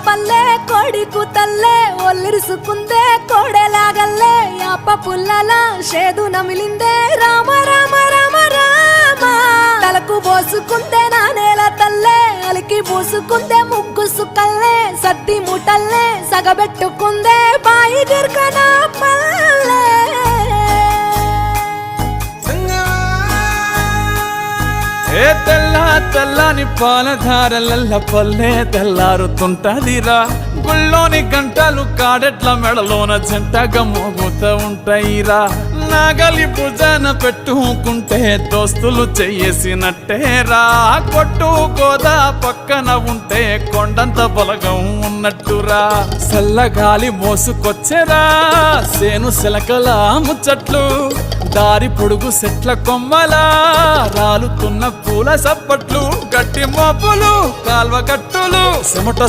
పల్లె కోడి కూతల్లే ఒల్లిరుసుకుందే కోడెలాగల్లే యాప పుల్లల షేదు నమిలిందే రామ రామ రామ రామ తలకు పోసుకుందే నా నేల తల్లే అలికి పూసుకుందే ముగ్గు సుక్కల్లే సద్ది ముటల్లే సగబెట్టుకుందే బాయి గిర్కన పల్లె ఏ తెల్ల తెల్లని పాలధారలల్ల పల్లె తెల్లారుతుంటదిరా గుళ్ళోని గంటలు కాడెట్ల మెడలోన జంటగా మోగుతూ ఉంటాయిరా నాగలి భుజాన పెట్టుకుంటే దోస్తులు చెయ్యేసినట్టేరా కొట్టు గోదా పక్కన ఉంటే కొండంత బలగం ఉన్నట్టురా చల్లగాలి మోసుకొచ్చెరా సేను శిలకల ముచ్చట్లు దారి పొడుగు సెట్ల కొమ్మలా రాలుతున్న పూల సప్పట్లు గట్టి మోపులు కాల్వ గట్టులు చెమట